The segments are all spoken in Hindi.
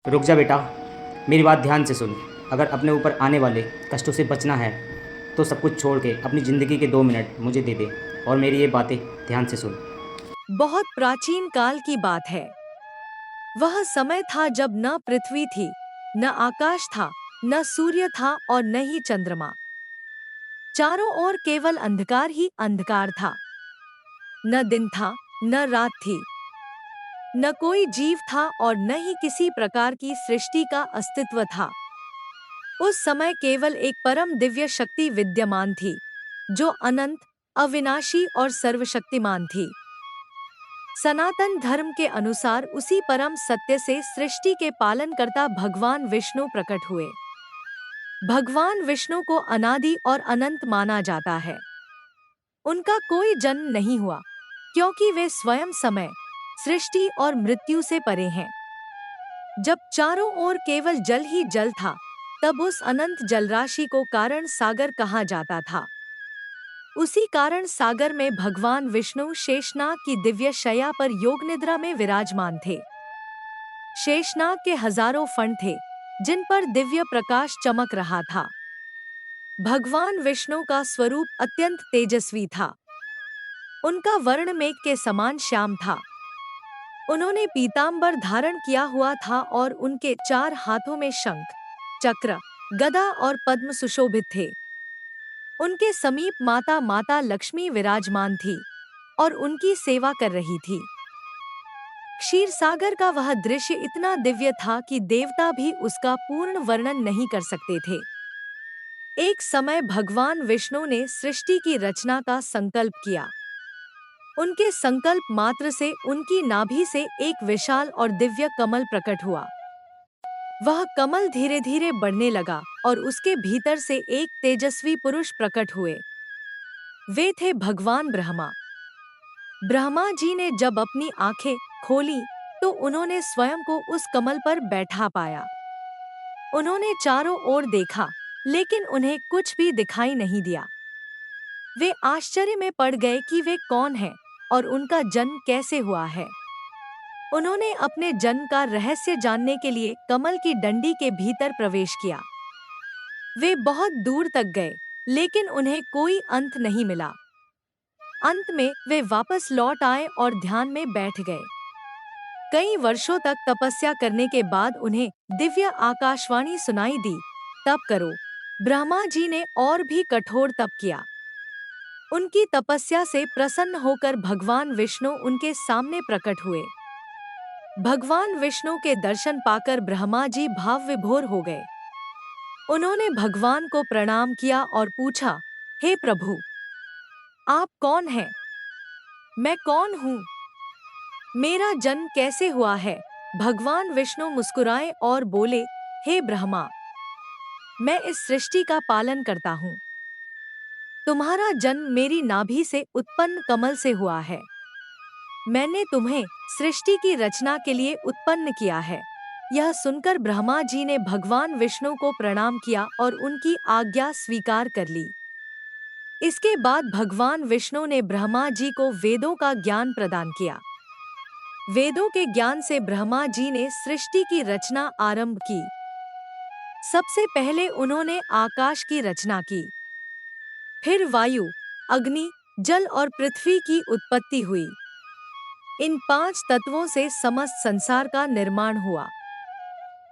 रुक जा बेटा, मेरी बात ध्यान से सुन। अगर अपने ऊपर आने वाले कष्टों से बचना है तो सब कुछ छोड़ के अपनी ज़िंदगी के 2 मिनट मुझे दे दे और मेरी ये बातें ध्यान से सुन। बहुत प्राचीन काल की बात है। वह समय था जब न पृथ्वी थी, न आकाश था, न सूर्य था और न ही चंद्रमा। चारों ओर केवल अंधकार ही अंधकार था। न दिन था, न रात थी, न कोई जीव था और न ही किसी प्रकार की सृष्टि का अस्तित्व था। उस समय केवल एक परम दिव्य शक्ति विद्यमान थी, जो अनंत, अविनाशी और सर्वशक्तिमान थी। सनातन धर्म के अनुसार उसी परम सत्य से सृष्टि के पालनकर्ता भगवान विष्णु प्रकट हुए। भगवान विष्णु को अनादि और अनंत माना जाता है। उनका कोई जन्म नहीं हुआ, क्योंकि वे स्वयं समय, सृष्टि और मृत्यु से परे हैं। जब चारों ओर केवल जल ही जल था, तब उस अनंत जलराशि को कारण सागर कहा जाता था। उसी कारण सागर में भगवान विष्णु शेषनाग की दिव्य शैया पर योग निद्रा में विराजमान थे। शेषनाग के हजारों फण थे, जिन पर दिव्य प्रकाश चमक रहा था। भगवान विष्णु का स्वरूप अत्यंत तेजस्वी था। उनका वर्ण मेघ के समान श्याम था। उन्होंने पीतांबर धारण किया हुआ था और उनके 4 हाथों में शंख, चक्र, गदा और पद्म सुशोभित थे। उनके समीप माता माता लक्ष्मी विराजमान थी और उनकी सेवा कर रही थी। क्षीर सागर का वह दृश्य इतना दिव्य था कि देवता भी उसका पूर्ण वर्णन नहीं कर सकते थे। एक समय भगवान विष्णु ने सृष्टि की रचना का संकल्प किया। उनके संकल्प मात्र से उनकी नाभि से एक विशाल और दिव्य कमल प्रकट हुआ। वह कमल धीरे धीरे बढ़ने लगा और उसके भीतर से एक तेजस्वी पुरुष प्रकट हुए। वे थे भगवान ब्रह्मा। ब्रह्मा जी ने जब अपनी आंखें खोली तो उन्होंने स्वयं को उस कमल पर बैठा पाया। उन्होंने चारों ओर देखा, लेकिन उन्हें कुछ भी दिखाई नहीं दिया। वे आश्चर्य में पड़ गए कि वे कौन हैं और उनका जन्म कैसे हुआ है। उन्होंने अपने जन्म का रहस्य जानने के लिए कमल की डंडी के भीतर प्रवेश किया। वे बहुत दूर तक गए, लेकिन उन्हें कोई अंत नहीं मिला। अंत में वे वापस लौट आए और ध्यान में बैठ गए। कई वर्षों तक तपस्या करने के बाद उन्हें दिव्य आकाशवाणी सुनाई दी, तप करो। ब्रह्मा जी ने और भी कठोर तप किया। उनकी तपस्या से प्रसन्न होकर भगवान विष्णु उनके सामने प्रकट हुए। भगवान विष्णु के दर्शन पाकर ब्रह्मा जी भाव विभोर हो गए। उन्होंने भगवान को प्रणाम किया और पूछा, हे प्रभु, आप कौन हैं? मैं कौन हूँ? मेरा जन्म कैसे हुआ है? भगवान विष्णु मुस्कुराए और बोले, हे ब्रह्मा, मैं इस सृष्टि का पालन करता हूँ। तुम्हारा जन्म मेरी नाभि से उत्पन्न कमल से हुआ है। मैंने तुम्हें सृष्टि की रचना के लिए उत्पन्न किया है। यह सुनकर ब्रह्मा जी ने भगवान विष्णु को प्रणाम किया और उनकी आज्ञा स्वीकार कर ली। इसके बाद भगवान विष्णु ने ब्रह्मा जी को वेदों का ज्ञान प्रदान किया। वेदों के ज्ञान से ब्रह्मा जी ने सृष्टि की रचना आरंभ की। सबसे पहले उन्होंने आकाश की रचना की। फिर वायु, अग्नि, जल और पृथ्वी की उत्पत्ति हुई। इन 5 तत्वों से समस्त संसार का निर्माण हुआ।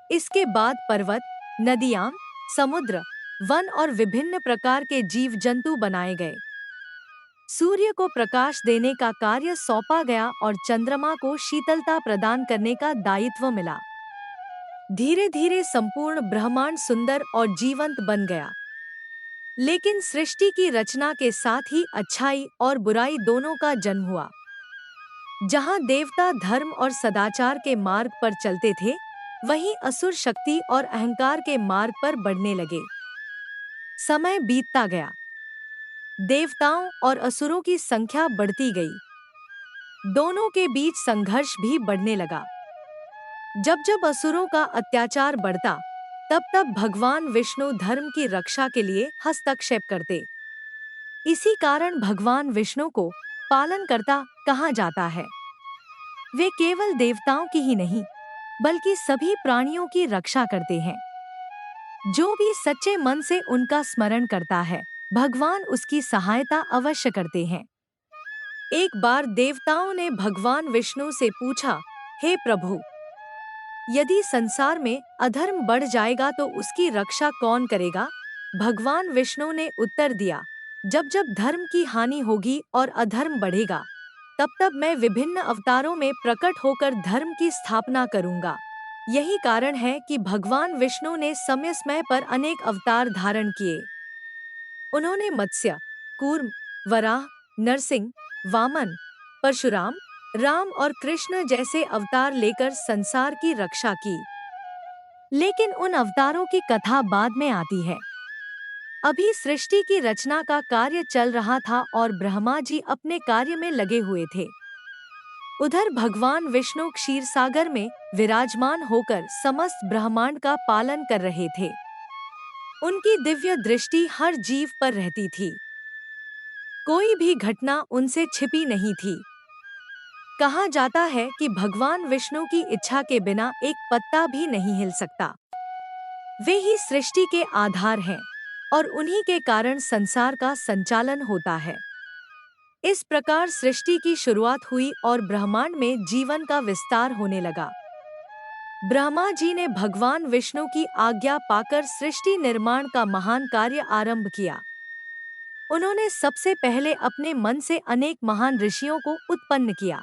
इसके बाद पर्वत, नदियाँ, समुद्र, वन और विभिन्न प्रकार के जीव जंतु बनाए गए। सूर्य को प्रकाश देने का कार्य सौंपा गया और चंद्रमा को शीतलता प्रदान करने का दायित्व मिला। धीरे धीरे संपूर्ण ब्रह्मांड सुंदर और जीवंत बन गया। लेकिन सृष्टि की रचना के साथ ही अच्छाई और बुराई दोनों का जन्म हुआ। जहाँ देवता धर्म और सदाचार के मार्ग पर चलते थे, वहीं असुर शक्ति और अहंकार के मार्ग पर बढ़ने लगे। समय बीतता गया। देवताओं और असुरों की संख्या बढ़ती गई। दोनों के बीच संघर्ष भी बढ़ने लगा। जब जब असुरों का अत्याचार बढ़ता, तब तब भगवान विष्णु धर्म की रक्षा के लिए हस्तक्षेप करते। इसी कारण भगवान विष्णु को पालनकर्ता कहा जाता है। वे केवल देवताओं की ही नहीं, बल्कि सभी प्राणियों की रक्षा करते हैं। जो भी सच्चे मन से उनका स्मरण करता है, भगवान उसकी सहायता अवश्य करते हैं। एक बार देवताओं ने भगवान विष्णु से पूछा, हे प्रभु, यदि संसार में अधर्म बढ़ जाएगा तो उसकी रक्षा कौन करेगा? भगवान विष्णु ने उत्तर दिया, जब जब धर्म की हानि होगी और अधर्म बढ़ेगा, तब तब मैं विभिन्न अवतारों में प्रकट होकर धर्म की स्थापना करूंगा। यही कारण है कि भगवान विष्णु ने समय समय पर अनेक अवतार धारण किए। उन्होंने मत्स्य, कूर्म, वराह, नरसिंह, वामन, परशुराम, राम और कृष्ण जैसे अवतार लेकर संसार की रक्षा की। लेकिन उन अवतारों की कथा बाद में आती है। अभी सृष्टि की रचना का कार्य चल रहा था और ब्रह्मा जी अपने कार्य में लगे हुए थे। उधर भगवान विष्णु क्षीर सागर में विराजमान होकर समस्त ब्रह्मांड का पालन कर रहे थे। उनकी दिव्य दृष्टि हर जीव पर रहती थी। कोई भी घटना उनसे छिपी नहीं थी। कहा जाता है कि भगवान विष्णु की इच्छा के बिना एक पत्ता भी नहीं हिल सकता। वे ही सृष्टि के आधार हैं और उन्हीं के कारण संसार का संचालन होता है। इस प्रकार सृष्टि की शुरुआत हुई और ब्रह्मांड में जीवन का विस्तार होने लगा। ब्रह्मा जी ने भगवान विष्णु की आज्ञा पाकर सृष्टि निर्माण का महान कार्य आरंभ किया। उन्होंने सबसे पहले अपने मन से अनेक महान ऋषियों को उत्पन्न किया।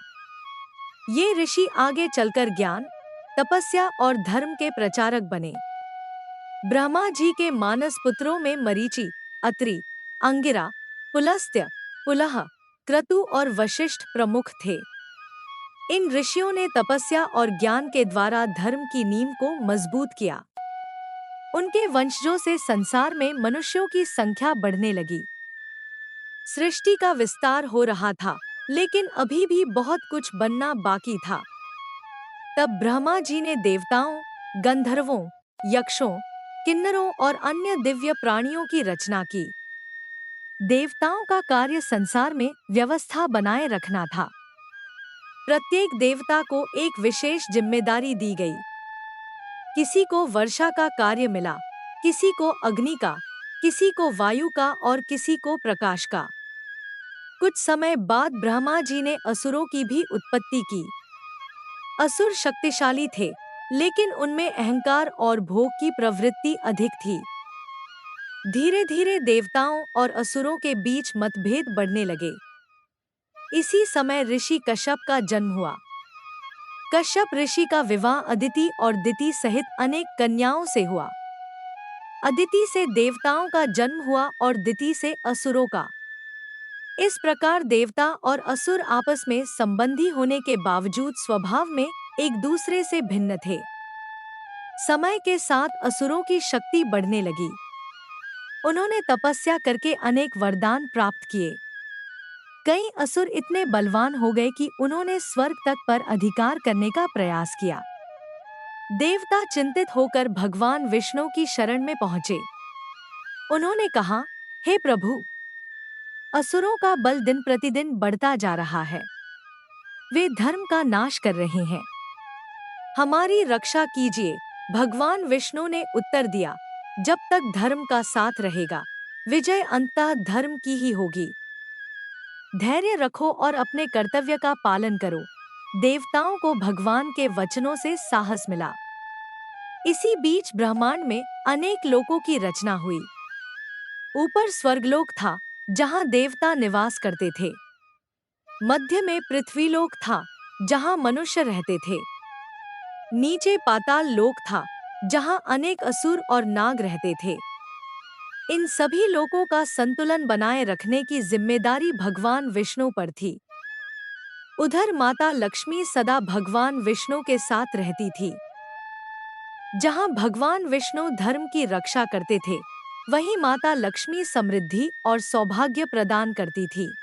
ये ऋषि आगे चलकर ज्ञान, तपस्या और धर्म के प्रचारक बने। ब्रह्मा जी के मानस पुत्रों में मरीचि, अत्रि, अंगिरा, पुलस्त्य, पुलह, क्रतु और वशिष्ठ प्रमुख थे। इन ऋषियों ने तपस्या और ज्ञान के द्वारा धर्म की नींव को मजबूत किया। उनके वंशजों से संसार में मनुष्यों की संख्या बढ़ने लगी। सृष्टि का विस्तार हो रहा था, लेकिन अभी भी बहुत कुछ बनना बाकी था। तब ब्रह्मा जी ने देवताओं, गंधर्वों, यक्षों, किन्नरों और अन्य दिव्य प्राणियों की रचना की। देवताओं का कार्य संसार में व्यवस्था बनाए रखना था। प्रत्येक देवता को एक विशेष जिम्मेदारी दी गई। किसी को वर्षा का कार्य मिला, किसी को अग्नि का, किसी को वायु का और किसी को प्रकाश का। कुछ समय बाद ब्रह्मा जी ने असुरों की भी उत्पत्ति की। असुर शक्तिशाली थे, लेकिन उनमें अहंकार और भोग की प्रवृत्ति अधिक थी। धीरे धीरे देवताओं और असुरों के बीच मतभेद बढ़ने लगे। इसी समय ऋषि कश्यप का जन्म हुआ। कश्यप ऋषि का विवाह अदिति और दिति सहित अनेक कन्याओं से हुआ। अदिति से देवताओं का जन्म हुआ और दिति से असुरों का। इस प्रकार देवता और असुर आपस में संबंधी होने के बावजूद स्वभाव में एक दूसरे से भिन्न थे। समय के साथ असुरों की शक्ति बढ़ने लगी। उन्होंने तपस्या करके अनेक वरदान प्राप्त किए। कई असुर इतने बलवान हो गए कि उन्होंने स्वर्ग तक पर अधिकार करने का प्रयास किया। देवता चिंतित होकर भगवान विष्णु की शरण में पहुंचे। उन्होंने कहा, हे प्रभु, असुरों का बल दिन प्रतिदिन बढ़ता जा रहा है। वे धर्म का नाश कर रहे हैं। हमारी रक्षा कीजिए। भगवान विष्णु ने उत्तर दिया, जब तक धर्म का साथ रहेगा, विजय अंततः धर्म की ही होगी। धैर्य रखो और अपने कर्तव्य का पालन करो। देवताओं को भगवान के वचनों से साहस मिला। इसी बीच ब्रह्मांड में अनेक लोकों की रचना हुई। ऊपर स्वर्गलोक था, जहां देवता निवास करते थे। मध्य में पृथ्वीलोक था, जहां मनुष्य रहते थे। नीचे पाताल लोक था, जहां अनेक असुर और नाग रहते थे। इन सभी लोकों का संतुलन बनाए रखने की जिम्मेदारी भगवान विष्णु पर थी। उधर माता लक्ष्मी सदा भगवान विष्णु के साथ रहती थी। जहां भगवान विष्णु धर्म की रक्षा करते थे, वहीं माता लक्ष्मी समृद्धि और सौभाग्य प्रदान करती थी।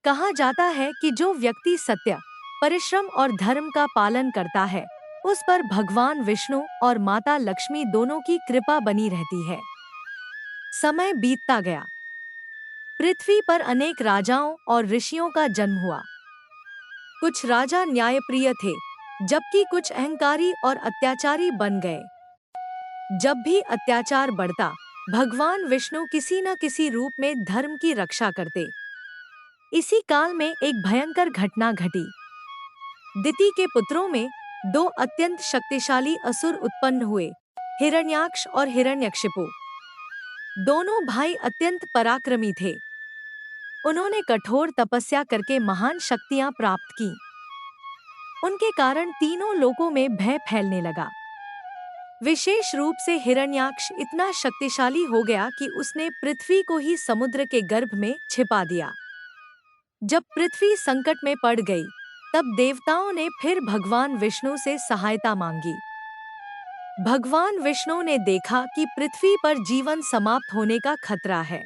कहा जाता है कि जो व्यक्ति सत्य, परिश्रम और धर्म का पालन करता है, उस पर भगवान विष्णु और माता लक्ष्मी दोनों की कृपा बनी रहती है। समय बीतता गया। पृथ्वी पर अनेक राजाओं और ऋषियों का जन्म हुआ। कुछ राजा न्यायप्रिय थे, जबकि कुछ अहंकारी और अत्याचारी बन गए। जब भी अत्याचार बढ़ता, भगवान विष्णु किसी न किसी रूप में धर्म की रक्षा करते। इसी काल में एक भयंकर घटना घटी। दिति के पुत्रों में दो अत्यंत शक्तिशाली असुर उत्पन्न हुए, हिरण्याक्ष और हिरण्यकशिपु। दोनों भाई अत्यंत पराक्रमी थे। उन्होंने कठोर तपस्या करके महान शक्तियां प्राप्त की। उनके कारण तीनों लोकों में भय फैलने लगा। विशेष रूप से हिरण्याक्ष इतना शक्तिशाली हो गया कि उसने पृथ्वी को ही समुद्र के गर्भ में छिपा दिया। जब पृथ्वी संकट में पड़ गई, तब देवताओं ने फिर भगवान विष्णु से सहायता मांगी। भगवान विष्णु ने देखा कि पृथ्वी पर जीवन समाप्त होने का खतरा है।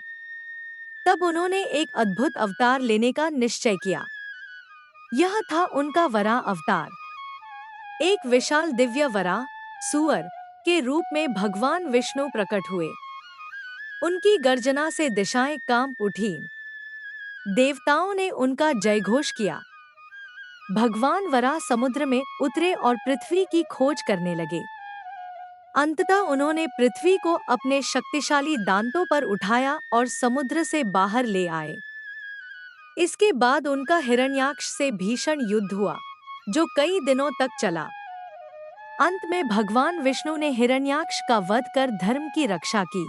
तब उन्होंने एक अद्भुत अवतार लेने का निश्चय किया। यह था उनका वराह अवतार। एक विशाल दिव्य वराह सुअर के रूप में भगवान विष्णु प्रकट हुए। उनकी गर्जना से दिशाएं कांप उठीं। देवताओं ने उनका जयघोष किया। भगवान वराह समुद्र में उतरे और पृथ्वी की खोज करने लगे। अंततः उन्होंने पृथ्वी को अपने शक्तिशाली दांतों पर उठाया और समुद्र से बाहर ले आए। इसके बाद उनका हिरण्याक्ष से भीषण युद्ध हुआ, जो कई दिनों तक चला। अंत में भगवान विष्णु ने हिरण्याक्ष का वध कर धर्म की रक्षा की।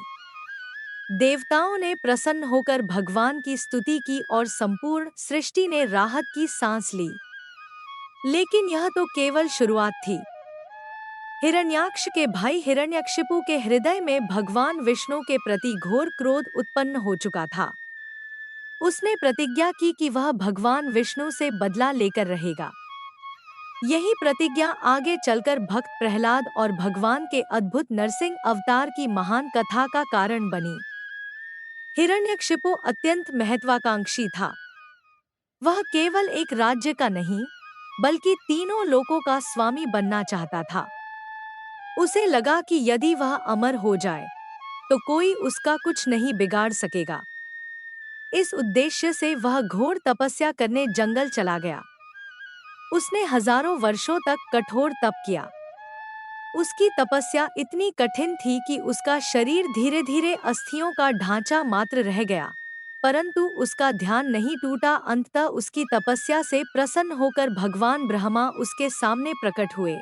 देवताओं ने प्रसन्न होकर भगवान की स्तुति की और संपूर्ण सृष्टि ने राहत की सांस ली। लेकिन यह तो केवल शुरुआत थी। हिरण्याक्ष के भाई हिरण्यकशिपु के हृदय में भगवान विष्णु के प्रति घोर क्रोध उत्पन्न हो चुका था। उसने प्रतिज्ञा की कि वह भगवान विष्णु से बदला लेकर रहेगा। यही प्रतिज्ञा आगे चलकर भक्त प्रहलाद और भगवान के अद्भुत नरसिंह अवतार की महान कथा का कारण बनी। हिरण्यकशिपु अत्यंत महत्वाकांक्षी था। वह केवल एक राज्य का नहीं, बल्कि तीनों लोकों का स्वामी बनना चाहता था। उसे लगा कि यदि वह अमर हो जाए, तो कोई उसका कुछ नहीं बिगाड़ सकेगा। इस उद्देश्य से वह घोर तपस्या करने जंगल चला गया। उसने हजारों वर्षों तक कठोर तप किया। उसकी तपस्या इतनी कठिन थी कि उसका शरीर धीरे धीरे अस्थियों का ढांचा मात्र रह गया, परंतु उसका ध्यान नहीं टूटा। अंततः उसकी तपस्या से प्रसन्न होकर भगवान ब्रह्मा उसके सामने प्रकट हुए।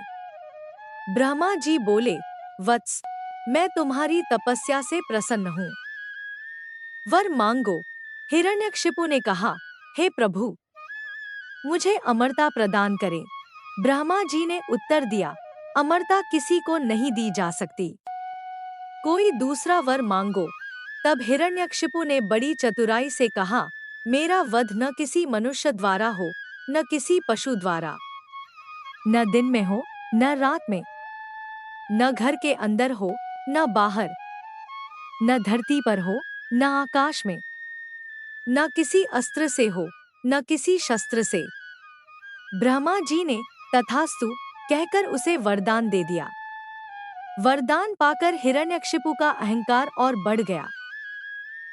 ब्रह्मा जी बोले, वत्स, मैं तुम्हारी तपस्या से प्रसन्न हूँ। वर मांगो। हिरण्यकशिपु ने कहा, हे प्रभु, मुझे अमरता प्रदान करें। ब्रह्मा जी ने उत्तर दिया, अमरता किसी को नहीं दी जा सकती। कोई दूसरा वर मांगो। तब हिरण्यकशिपु ने बड़ी चतुराई से कहा, मेरा वध न किसी मनुष्य द्वारा हो, न किसी पशु द्वारा, न दिन में हो, न रात में, न घर के अंदर हो, न बाहर, न धरती पर हो, न आकाश में, न किसी अस्त्र से हो, न किसी शस्त्र से। ब्रह्मा जी ने तथास्तु कहकर उसे वरदान दे दिया। वरदान पाकर हिरण्यकशिपु का अहंकार और बढ़ गया।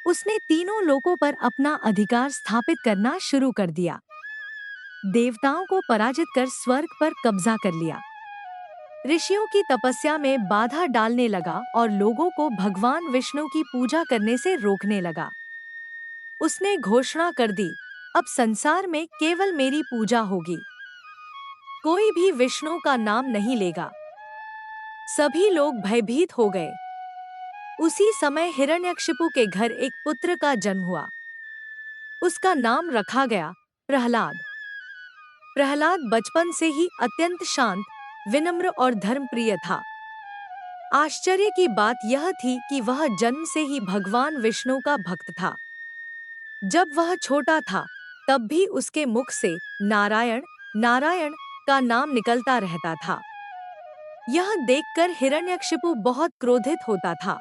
उसने तीनों लोकों पर अपना अधिकार स्थापित करना शुरू कर दिया। देवताओं को पराजित कर स्वर्ग पर कब्जा कर लिया। ऋषियों की तपस्या में बाधा डालने लगा और लोगों को भगवान विष्णु की पूजा करने से रोकने लगा। उसने घोषणा कर दी, अब संसार में केवल मेरी पूजा होगी। कोई भी विष्णु का नाम नहीं लेगा। सभी लोग भयभीत हो गए। उसी समय हिरण्यकशिपु के घर एक पुत्र का जन्म हुआ। उसका नाम रखा गया प्रहलाद। प्रहलाद बचपन से ही अत्यंत शांत, विनम्र और धर्मप्रिय था। आश्चर्य की बात यह थी कि वह जन्म से ही भगवान विष्णु का भक्त था। जब वह छोटा था, तब भी उसके मुख से नारायण नारायण का नाम निकलता रहता था। यह देखकर हिरण्यकशिपु बहुत क्रोधित होता था।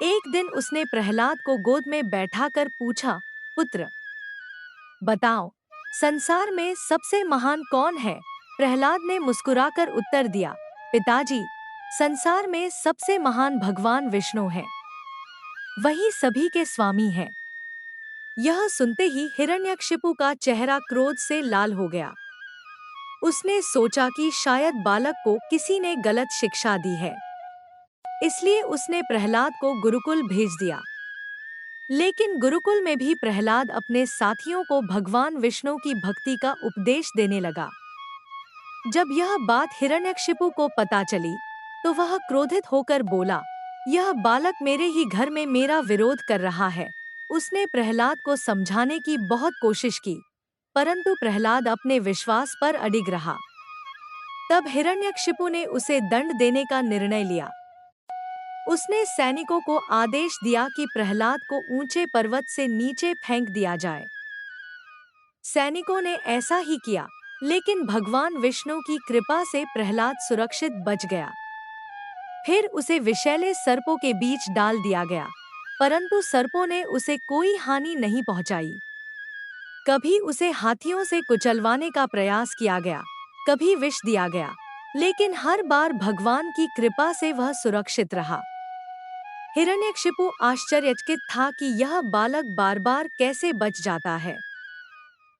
एक दिन उसने प्रहलाद को गोद में बैठाकर पूछा, पुत्र, बताओ, संसार में सबसे महान कौन है? प्रहलाद ने मुस्कुराकर उत्तर दिया, पिताजी, संसार में सबसे महान भगवान विष्णु हैं। वही सभी के स्वामी हैं। यह सुनते ही हिरण्यकशिपु का चेहरा क्रोध से लाल हो गया। उसने सोचा कि शायद बालक को किसी ने गलत शिक्षा दी है, इसलिए उसने प्रहलाद को गुरुकुल भेज दिया। लेकिन गुरुकुल में भी प्रहलाद अपने साथियों को भगवान विष्णु की भक्ति का उपदेश देने लगा। जब यह बात हिरण्यकशिपु को पता चली, तो वह क्रोधित होकर बोला, यह बालक मेरे ही घर में मेरा विरोध कर रहा है। उसने प्रहलाद को समझाने की बहुत कोशिश की, परंतु प्रहलाद अपने विश्वास पर अडिग रहा। तब हिरण्यकशिपु ने उसे दंड देने का निर्णय लिया। उसने सैनिकों को आदेश दिया कि प्रहलाद को ऊंचे पर्वत से नीचे फेंक दिया जाए। सैनिकों ने ऐसा ही किया, लेकिन भगवान विष्णु की कृपा से प्रहलाद सुरक्षित बच गया। फिर उसे विषैले सर्पों के बीच डाल दिया गया, परंतु सर्पों ने उसे कोई हानि नहीं पहुंचाई। कभी उसे हाथियों से कुचलवाने का प्रयास किया गया, कभी विष दिया गया, लेकिन हर बार भगवान की कृपा से वह सुरक्षित रहा। हिरण्यकशिपु आश्चर्यचकित था कि यह बालक बार बार कैसे बच जाता है।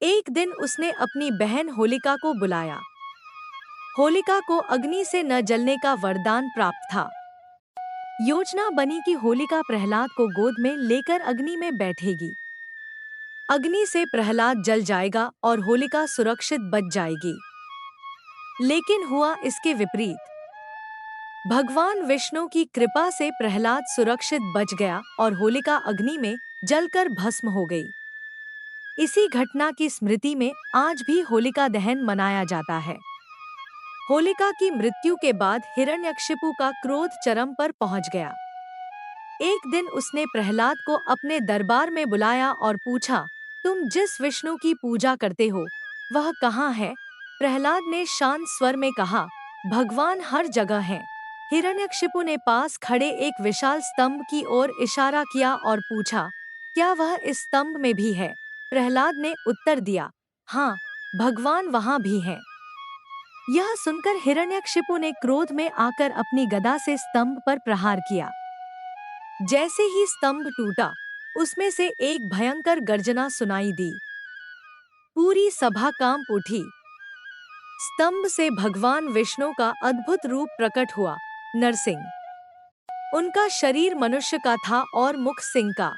एक दिन उसने अपनी बहन होलिका को बुलाया। होलिका को अग्नि से न जलने का वरदान प्राप्त था। योजना बनी कि होलिका प्रहलाद को गोद में लेकर अग्नि में बैठेगी। अग्नि से प्रहलाद जल जाएगा और होलिका सुरक्षित बच जाएगी। लेकिन हुआ इसके विपरीत। भगवान विष्णु की कृपा से प्रहलाद सुरक्षित बच गया और होलिका अग्नि में जलकर भस्म हो गई। इसी घटना की स्मृति में आज भी होलिका दहन मनाया जाता है। होलिका की मृत्यु के बाद हिरण्यकशिपु का क्रोध चरम पर पहुंच गया। एक दिन उसने प्रहलाद को अपने दरबार में बुलाया और पूछा, तुम जिस विष्णु की पूजा करते हो, वह कहाँ है? प्रहलाद ने शांत स्वर में कहा, भगवान हर जगह हैं। हिरण्यकशिपु ने पास खड़े एक विशाल स्तंभ की ओर इशारा किया और पूछा, क्या वह इस स्तंभ में भी है? प्रहलाद ने उत्तर दिया, हाँ, भगवान वहाँ भी हैं। यह सुनकर हिरण्यकशिपु ने क्रोध में आकर अपनी गदा से स्तंभ पर प्रहार किया। जैसे ही स्तंभ टूटा, उसमें से एक भयंकर गर्जना सुनाई दी। पूरी सभा कांप उठी। स्तंभ से भगवान विष्णु का अद्भुत रूप प्रकट हुआ, नरसिंह। उनका शरीर मनुष्य का था और मुख सिंह का।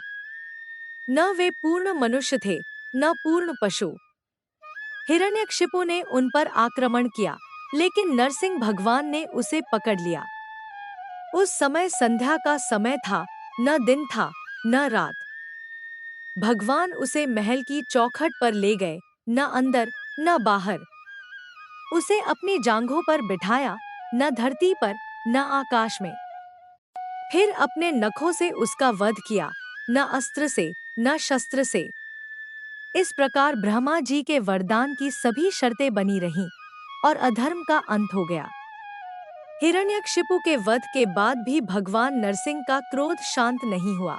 न वे पूर्ण मनुष्य थे, न पूर्ण पशु। हिरण्यकशिपु ने उन पर आक्रमण किया, लेकिन नरसिंह भगवान ने उसे पकड़ लिया। उस समय संध्या का समय था, न दिन था, न रात। भगवान उसे महल की चौखट पर ले गए, न अंदर, न बाहर। उसे अपनी जांघों पर बिठाया, न धरती पर, न आकाश में। फिर अपने नखों से उसका वध किया, न अस्त्र से, न शस्त्र से। इस प्रकार ब्रह्मा जी के वरदान की सभी शर्तें बनी रहीं और अधर्म का अंत हो गया। हिरण्यकशिपु के वध के बाद भी भगवान नरसिंह का क्रोध शांत नहीं हुआ।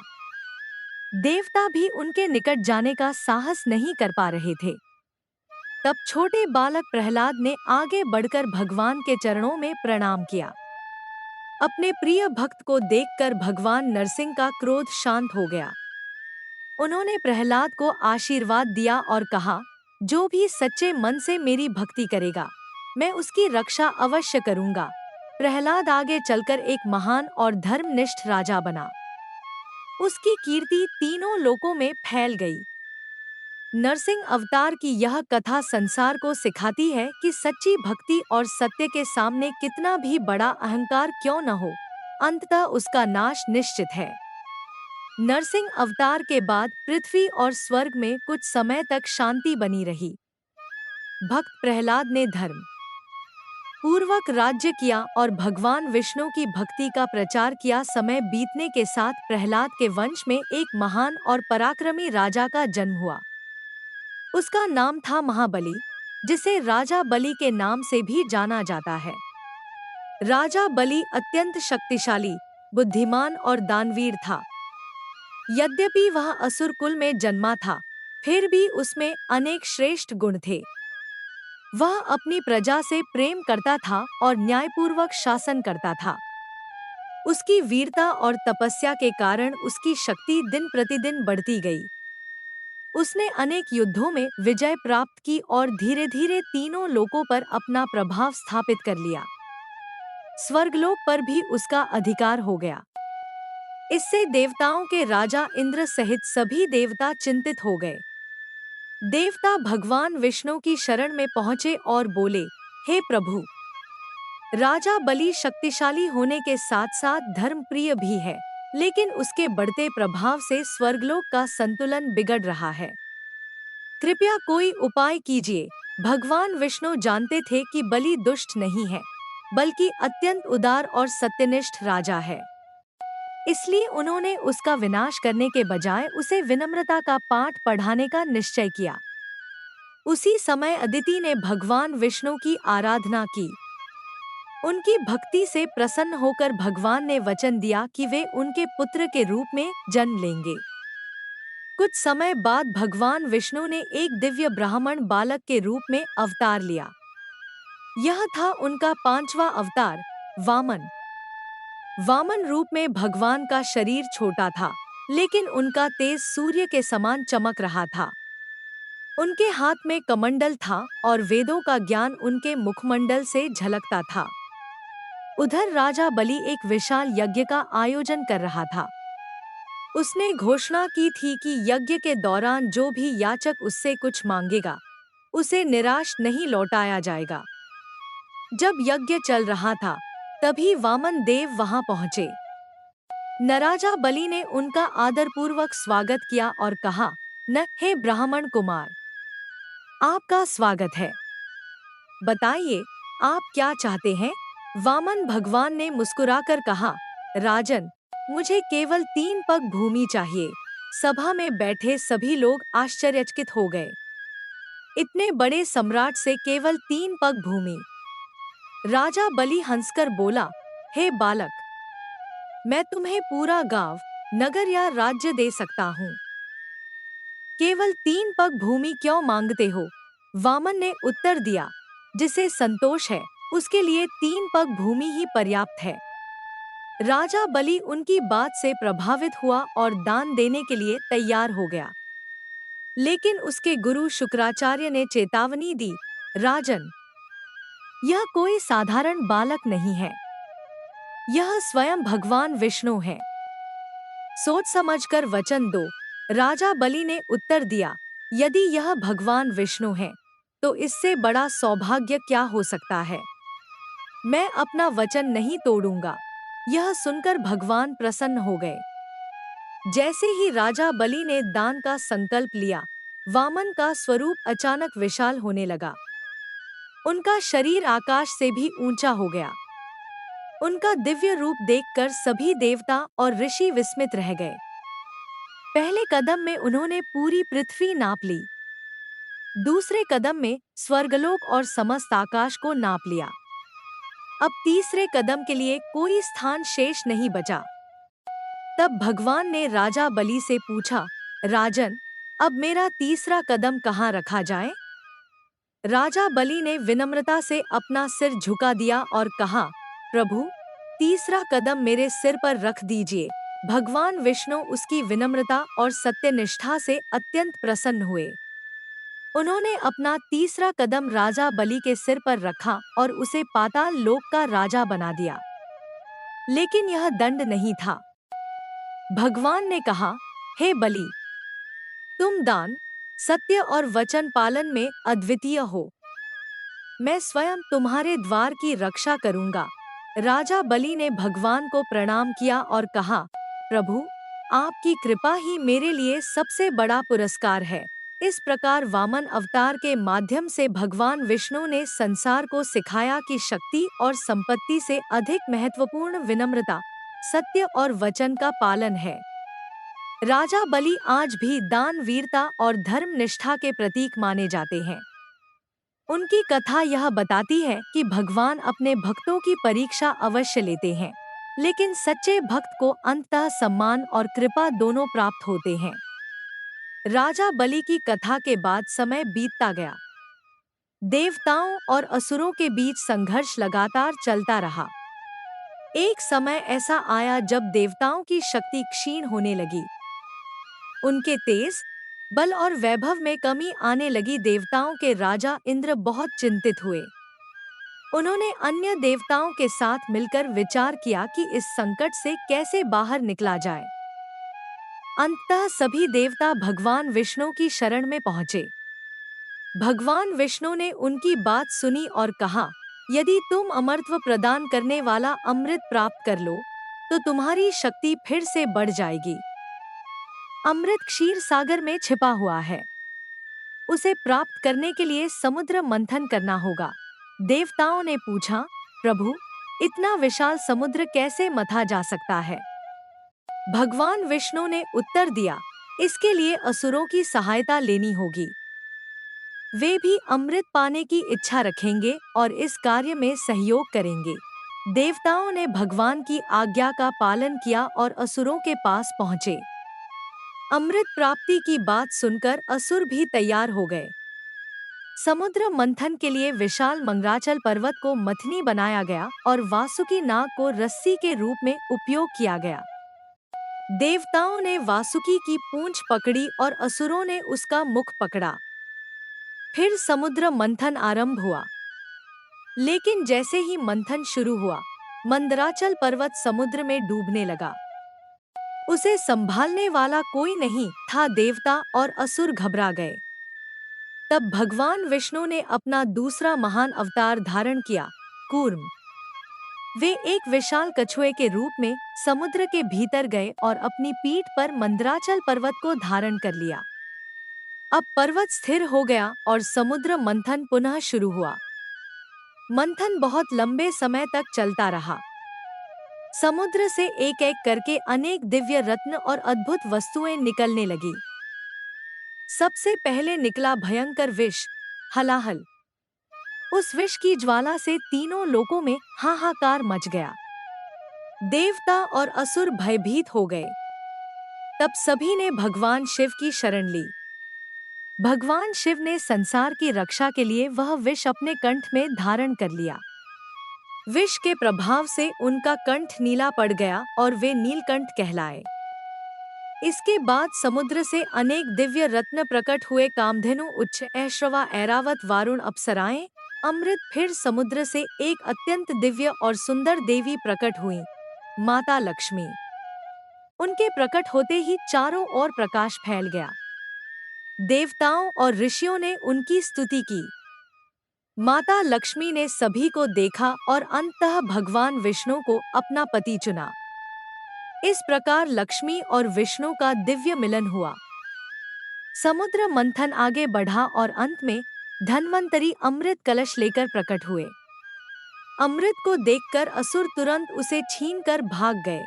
देवता भी उनके निकट जाने का साहस नहीं कर पा रहे थे। तब छोटे बालक प्रहलाद ने आगे बढ़कर भगवान के चरणों में प्रणाम किया। अपने प्रिय भक्त को देखकर भगवान नरसिंह का क्रोध शांत हो गया। उन्होंने प्रहलाद को आशीर्वाद दिया और कहा, जो भी सच्चे मन से मेरी भक्ति करेगा, मैं उसकी रक्षा अवश्य करूंगा। प्रहलाद आगे चलकर एक महान और धर्मनिष्ठ राजा बना। उसकी कीर्ति तीनों लोकों में फैल गई। नरसिंह अवतार की यह कथा संसार को सिखाती है कि सच्ची भक्ति और सत्य के सामने कितना भी बड़ा अहंकार क्यों न हो, अंततः उसका नाश निश्चित है। नरसिंह अवतार के बाद पृथ्वी और स्वर्ग में कुछ समय तक शांति बनी रही। भक्त प्रहलाद ने धर्म पूर्वक राज्य किया और भगवान विष्णु की भक्ति का प्रचार किया। समय बीतने के साथ प्रहलाद के वंश में एक महान और पराक्रमी राजा का जन्म हुआ। उसका नाम था महाबली, जिसे राजा बलि के नाम से भी जाना जाता है। राजा बलि अत्यंत शक्तिशाली, बुद्धिमान और दानवीर था। यद्यपि वह असुर कुल में जन्मा था, फिर भी उसमें अनेक श्रेष्ठ गुण थे। वह अपनी प्रजा से प्रेम करता था और न्यायपूर्वक शासन करता था। उसकी वीरता और तपस्या के कारण उसकी शक्ति दिन प्रतिदिन बढ़ती गई। उसने अनेक युद्धों में विजय प्राप्त की और धीरे धीरे तीनों लोकों पर अपना प्रभाव स्थापित कर लिया। स्वर्गलोक पर भी उसका अधिकार हो गया। इससे देवताओं के राजा इंद्र सहित सभी देवता चिंतित हो गए। देवता भगवान विष्णु की शरण में पहुंचे और बोले, हे प्रभु, राजा बलि शक्तिशाली होने के साथ साथ धर्मप्रिय भी है, लेकिन उसके बढ़ते प्रभाव से स्वर्गलोक का संतुलन बिगड़ रहा है। कृपया कोई उपाय कीजिए। भगवान विष्णु जानते थे कि बलि दुष्ट नहीं है, बल्कि अत्यंत उदार और सत्यनिष्ठ राजा है। इसलिए उन्होंने उसका विनाश करने के बजाय उसे विनम्रता का पाठ पढ़ाने का निश्चय किया। उसी समय अदिति ने भगवान विष्णु की आराधना की। उनकी भक्ति से प्रसन्न होकर भगवान ने वचन दिया कि वे उनके पुत्र के रूप में जन्म लेंगे। कुछ समय बाद भगवान विष्णु ने एक दिव्य ब्राह्मण बालक के रूप में अवतार लिया। यह था उनका 5वां अवतार, वामन। वामन रूप में भगवान का शरीर छोटा था, लेकिन उनका तेज सूर्य के समान चमक रहा था। उनके हाथ में कमंडल था और वेदों का ज्ञान उनके मुखमंडल से झलकता था। उधर राजा बलि एक विशाल यज्ञ का आयोजन कर रहा था। उसने घोषणा की थी कि यज्ञ के दौरान जो भी याचक उससे कुछ मांगेगा, उसे निराश नहीं लौटाया जाएगा। जब यज्ञ चल रहा था, तभी वामन देव वहां पहुंचे। नराजा बलि ने उनका आदरपूर्वक स्वागत किया और कहा, न हे ब्राह्मण कुमार, आपका स्वागत है। बताइए, आप क्या चाहते हैं? वामन भगवान ने मुस्कुराकर कहा, राजन, मुझे केवल 3 पग भूमि चाहिए। सभा में बैठे सभी लोग आश्चर्यचकित हो गए। इतने बड़े सम्राट से केवल 3 पग भूमि? राजा बलि हंसकर बोला, हे बालक, मैं तुम्हें पूरा गांव, नगर या राज्य दे सकता हूँ। केवल 3 पग भूमि क्यों मांगते हो? वामन ने उत्तर दिया, जिसे संतोष है, उसके लिए 3 पग भूमि ही पर्याप्त है। राजा बलि उनकी बात से प्रभावित हुआ और दान देने के लिए तैयार हो गया। लेकिन उसके गुरु शुक्राचार्य ने चेतावनी दी, राजन, यह कोई साधारण बालक नहीं है, यह स्वयं भगवान विष्णु है। सोच समझकर वचन दो। राजा बलि ने उत्तर दिया, यदि यह भगवान विष्णु है, तो इससे बड़ा सौभाग्य क्या हो सकता है? मैं अपना वचन नहीं तोड़ूंगा। यह सुनकर भगवान प्रसन्न हो गए। जैसे ही राजा बलि ने दान का संकल्प लिया, वामन का स्वरूप अचानक विशाल होने लगा। उनका शरीर आकाश से भी ऊंचा हो गया। उनका दिव्य रूप देखकर सभी देवता और ऋषि विस्मित रह गए। पहले कदम में उन्होंने पूरी पृथ्वी नाप ली। दूसरे कदम में स्वर्गलोक और समस्त आकाश को नाप लिया। अब तीसरे कदम के लिए कोई स्थान शेष नहीं बचा। तब भगवान ने राजा बलि से पूछा, राजन, अब मेरा तीसरा कदम कहाँ रखा जाए? राजा बलि ने विनम्रता से अपना सिर झुका दिया और कहा, प्रभु, तीसरा कदम मेरे सिर पर रख दीजिए। भगवान विष्णु उसकी विनम्रता और सत्यनिष्ठा से अत्यंत प्रसन्न हुए। उन्होंने अपना तीसरा कदम राजा बलि के सिर पर रखा और उसे पाताल लोक का राजा बना दिया। लेकिन यह दंड नहीं था। भगवान ने कहा, हे बलि, तुम दान, सत्य और वचन पालन में अद्वितीय हो। मैं स्वयं तुम्हारे द्वार की रक्षा करूंगा। राजा बलि ने भगवान को प्रणाम किया और कहा, प्रभु, आपकी कृपा ही मेरे लिए सबसे बड़ा पुरस्कार है। इस प्रकार वामन अवतार के माध्यम से भगवान विष्णु ने संसार को सिखाया कि शक्ति और संपत्ति से अधिक महत्वपूर्ण विनम्रता, सत्य और वचन का पालन है। राजा बलि आज भी दान, वीरता और धर्म निष्ठा के प्रतीक माने जाते हैं। उनकी कथा यह बताती है कि भगवान अपने भक्तों की परीक्षा अवश्य लेते हैं, लेकिन सच्चे भक्त को अंततः सम्मान और कृपा दोनों प्राप्त होते हैं। राजा बलि की कथा के बाद समय बीतता गया। देवताओं और असुरों के बीच संघर्ष लगातार चलता रहा। एक समय ऐसा आया जब देवताओं की शक्ति क्षीण होने लगी। उनके तेज, बल और वैभव में कमी आने लगी। देवताओं के राजा इंद्र बहुत चिंतित हुए। उन्होंने अन्य देवताओं के साथ मिलकर विचार किया कि इस संकट से कैसे बाहर निकला जाए। अंततः सभी देवता भगवान विष्णु की शरण में पहुंचे। भगवान विष्णु ने उनकी बात सुनी और कहा, यदि तुम अमरत्व प्रदान करने वाला अमृत प्राप्त कर लो, तो तुम्हारी शक्ति फिर से बढ़ जाएगी। अमृत क्षीर सागर में छिपा हुआ है। उसे प्राप्त करने के लिए समुद्र मंथन करना होगा। देवताओं ने पूछा, प्रभु, इतना विशाल समुद्र कैसे मथा जा सकता है? भगवान विष्णु ने उत्तर दिया, इसके लिए असुरों की सहायता लेनी होगी। वे भी अमृत पाने की इच्छा रखेंगे और इस कार्य में सहयोग करेंगे। देवताओं ने भगवान की आज्ञा का पालन किया और असुरों के पास पहुँचे। अमृत प्राप्ति की बात सुनकर असुर भी तैयार हो गए। समुद्र मंथन के लिए विशाल मंगराचल पर्वत को मथनी बनाया गया और वासुकी नाग को रस्सी के रूप में उपयोग किया गया। देवताओं ने वासुकी की पूंछ पकड़ी और असुरों ने उसका मुख पकड़ा। फिर समुद्र मंथन आरंभ हुआ। लेकिन जैसे ही मंथन शुरू हुआ, मंदराचल पर्वत समुद्र में डूबने लगा। उसे संभालने वाला कोई नहीं था। देवता और असुर घबरा गए। तब भगवान विष्णु ने अपना दूसरा महान अवतार धारण किया, कूर्म। वे एक विशाल कछुए के रूप में समुद्र के भीतर गए और अपनी पीठ पर मंदराचल पर्वत को धारण कर लिया। अब पर्वत स्थिर हो गया और समुद्र मंथन पुनः शुरू हुआ। मंथन बहुत लंबे समय तक चलता रहा। समुद्र से एक एक करके अनेक दिव्य रत्न और अद्भुत वस्तुएं निकलने लगी। सबसे पहले निकला भयंकर विष, हलाहल। उस विष की ज्वाला से तीनों लोकों में हाहाकार मच गया। देवता और असुर भयभीत हो गए। तब सभी ने भगवान शिव की शरण ली। भगवान शिव ने संसार की रक्षा के लिए वह विष अपने कंठ में धारण कर लिया। विष के प्रभाव से उनका कंठ नीला पड़ गया और वे नीलकंठ कहलाए। इसके बाद समुद्र से अनेक दिव्य रत्न प्रकट हुए। कामधेनु, उच्च, ऐश्रवा, ऐरावत, वारुण, अप्सराएं, अमृत। फिर समुद्र से एक अत्यंत दिव्य और सुंदर देवी प्रकट हुई, माता लक्ष्मी। उनके प्रकट होते ही चारों ओर प्रकाश फैल गया। देवताओं और ऋषियों ने उनकी स्तुति की। माता लक्ष्मी ने सभी को देखा और अंततः भगवान विष्णु को अपना पति चुना। इस प्रकार लक्ष्मी और विष्णु का दिव्य मिलन हुआ। समुद्र मंथन आगे बढ़ा और अंत में धन्वंतरी अमृत कलश लेकर प्रकट हुए। अमृत को देखकर असुर तुरंत उसे छीनकर भाग गए।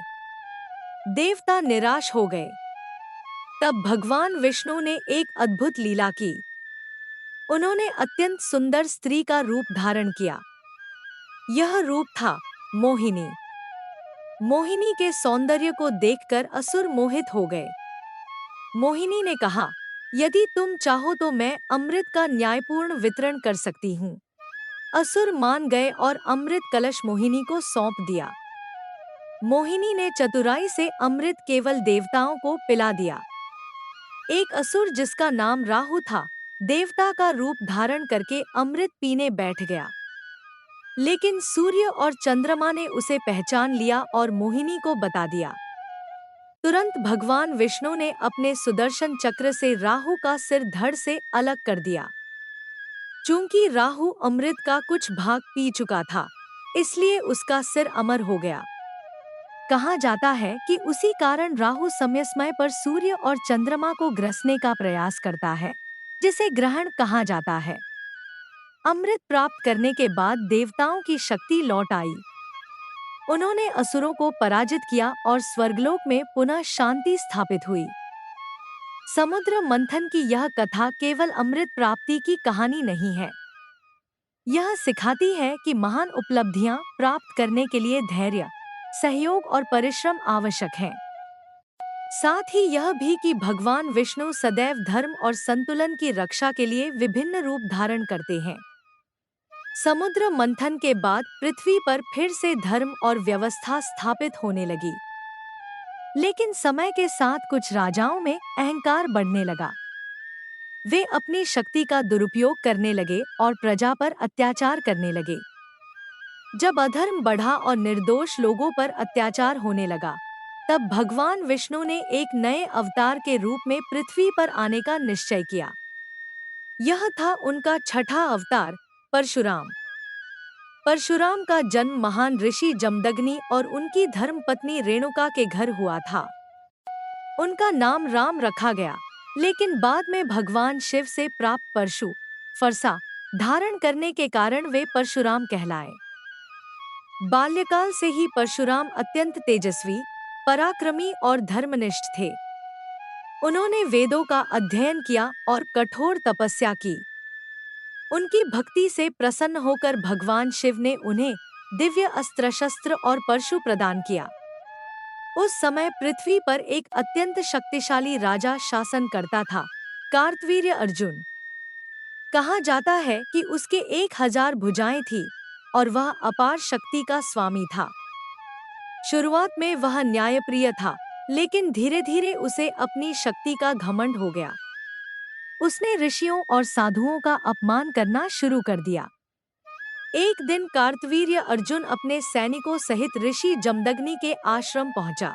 देवता निराश हो गए। तब भगवान विष्णु ने एक अद्भुत लीला की। उन्होंने अत्यंत सुंदर स्त्री का रूप धारण किया। यह रूप था मोहिनी। मोहिनी के सौंदर्य को देखकर असुर मोहित हो गए। मोहिनी ने कहा, यदि तुम चाहो तो मैं अमृत का न्यायपूर्ण वितरण कर सकती हूँ। असुर मान गए और अमृत कलश मोहिनी को सौंप दिया। मोहिनी ने चतुराई से अमृत केवल देवताओं को पिला दिया। एक असुर जिसका नाम राहु था, देवता का रूप धारण करके अमृत पीने बैठ गया। लेकिन सूर्य और चंद्रमा ने उसे पहचान लिया और मोहिनी को बता दिया। तुरंत भगवान विष्णु ने अपने सुदर्शन चक्र से राहु का सिर धड़ से अलग कर दिया। चूंकि राहु अमृत का कुछ भाग पी चुका था, इसलिए उसका सिर अमर हो गया। कहा जाता है कि उसी कारण राहु समय समय पर सूर्य और चंद्रमा को ग्रसने का प्रयास करता है, जिसे ग्रहण कहा जाता है। अमृत प्राप्त करने के बाद देवताओं की शक्ति लौट आई। उन्होंने असुरों को पराजित किया और स्वर्गलोक में पुनः शांति स्थापित हुई। समुद्र मंथन की यह कथा केवल अमृत प्राप्ति की कहानी नहीं है। यह सिखाती है कि महान उपलब्धियां प्राप्त करने के लिए धैर्य, सहयोग और परिश्रम आवश्यक है। साथ ही यह भी कि भगवान विष्णु सदैव धर्म और संतुलन की रक्षा के लिए विभिन्न रूप धारण करते हैं। समुद्र मंथन के बाद पृथ्वी पर फिर से धर्म और व्यवस्था स्थापित होने लगी। लेकिन समय के साथ कुछ राजाओं में अहंकार बढ़ने लगा। वे अपनी शक्ति का दुरुपयोग करने लगे और प्रजा पर अत्याचार करने लगे। जब अधर्म बढ़ा और निर्दोष लोगों पर अत्याचार होने लगा, तब भगवान विष्णु ने एक नए अवतार के रूप में पृथ्वी पर आने का निश्चय किया। यह था उनका छठा अवतार, परशुराम। परशुराम का जन्म महान ऋषि जमदग्नि और उनकी धर्मपत्नी रेणुका के घर हुआ था। उनका नाम राम रखा गया, लेकिन बाद में भगवान शिव से प्राप्त परशु, फरसा धारण करने के कारण वे परशुराम कहलाए। बाल्यकाल से ही परशुराम अत्यंत तेजस्वी, पराक्रमी और धर्मनिष्ठ थे। उन्होंने वेदों का अध्ययन किया और कठोर तपस्या की। उनकी भक्ति से प्रसन्न होकर भगवान शिव ने उन्हें दिव्य अस्त्र शस्त्र और परशु प्रदान किया। उस समय पृथ्वी पर एक अत्यंत शक्तिशाली राजा शासन करता था, कार्तवीर्य अर्जुन। कहा जाता है कि उसके 1000 भुजाएं थी और वह अपार शक्ति का स्वामी था। शुरुआत में वह न्यायप्रिय था, लेकिन धीरे धीरे उसे अपनी शक्ति का घमंड हो गया। उसने ऋषियों और साधुओं का अपमान करना शुरू कर दिया। एक दिन कार्तवीर्य अर्जुन अपने सैनिकों सहित ऋषि जमदग्नि के आश्रम पहुंचा।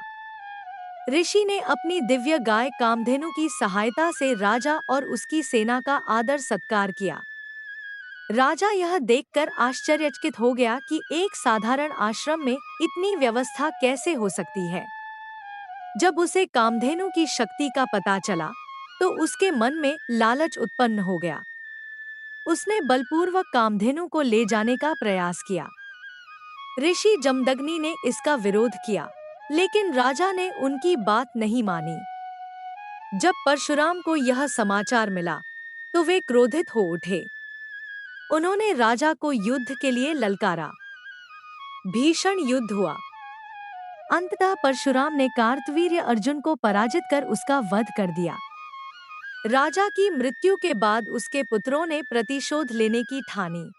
ऋषि ने अपनी दिव्य गाय कामधेनु की सहायता से राजा और उसकी सेना का आदर सत्कार किया। राजा यह देखकर आश्चर्यचकित हो गया कि एक साधारण आश्रम में इतनी व्यवस्था कैसे हो सकती है। जब उसे कामधेनु की शक्ति का पता चला, तो उसके मन में लालच उत्पन्न हो गया। उसने बलपूर्वक कामधेनु को ले जाने का प्रयास किया। ऋषि जमदग्नि ने इसका विरोध किया, लेकिन राजा ने उनकी बात नहीं मानी। जब परशुराम को यह समाचार मिला, तो वे क्रोधित हो उठे। उन्होंने राजा को युद्ध के लिए ललकारा। भीषण युद्ध हुआ। अंततः परशुराम ने कार्तवीर्य अर्जुन को पराजित कर उसका वध कर दिया। राजा की मृत्यु के बाद उसके पुत्रों ने प्रतिशोध लेने की ठानी।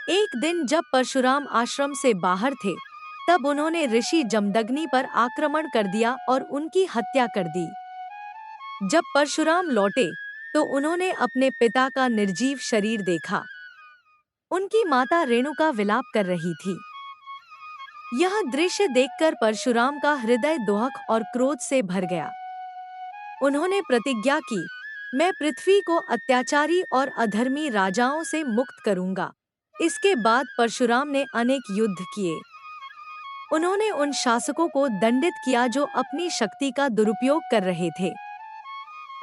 एक दिन जब परशुराम आश्रम से बाहर थे, तब उन्होंने ऋषि जमदग्नि पर आक्रमण कर दिया और उनकी हत्या कर दी। जब परशुराम लौटे, तो उन्होंने अपने पिता का निर्जीव शरीर देखा। उनकी माता रेणुका विलाप कर रही थी। यह दृश्य देखकर परशुराम का हृदय दोहक और क्रोध से भर गया। उन्होंने प्रतिज्ञा की, मैं पृथ्वी को अत्याचारी और अधर्मी राजाओं से मुक्त करूंगा। इसके बाद परशुराम ने अनेक युद्ध किए। उन्होंने उन शासकों को दंडित किया जो अपनी शक्ति का दुरुपयोग कर रहे थे।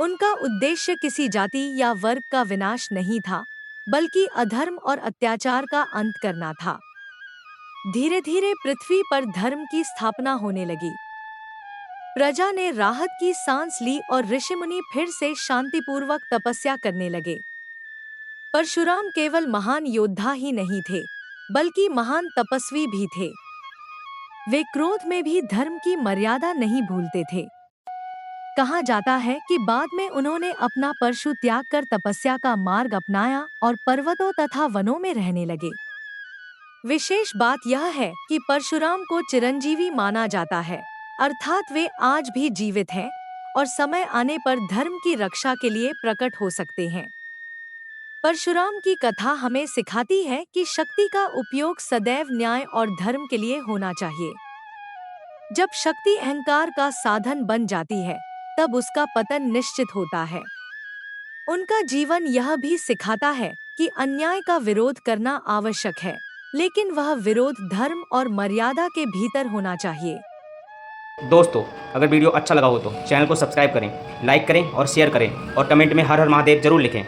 उनका उद्देश्य किसी जाति या वर्ग का विनाश नहीं था, बल्कि अधर्म और अत्याचार का अंत करना था। धीरे धीरे पृथ्वी पर धर्म की स्थापना होने लगी। प्रजा ने राहत की सांस ली और ऋषिमुनि फिर से शांतिपूर्वक तपस्या करने लगे। परशुराम केवल महान योद्धा ही नहीं थे, बल्कि महान तपस्वी भी थे। वे क्रोध में भी धर्म की मर्यादा नहीं भूलते थे। कहा जाता है कि बाद में उन्होंने अपना परशु त्याग कर तपस्या का मार्ग अपनाया और पर्वतों तथा वनों में रहने लगे। विशेष बात यह है कि परशुराम को चिरंजीवी माना जाता है, अर्थात वे आज भी जीवित हैं और समय आने पर धर्म की रक्षा के लिए प्रकट हो सकते हैं। परशुराम की कथा हमें सिखाती है कि शक्ति का उपयोग सदैव न्याय और धर्म के लिए होना चाहिए। जब शक्ति अहंकार का साधन बन जाती है, तब उसका पतन निश्चित होता है। उनका जीवन यह भी सिखाता है कि अन्याय का विरोध करना आवश्यक है, लेकिन वह विरोध धर्म और मर्यादा के भीतर होना चाहिए। दोस्तों, अगर वीडियो अच्छा लगा हो तो चैनल को सब्सक्राइब करें, लाइक करें और शेयर करें और कमेंट में हर हर महादेव जरूर लिखें।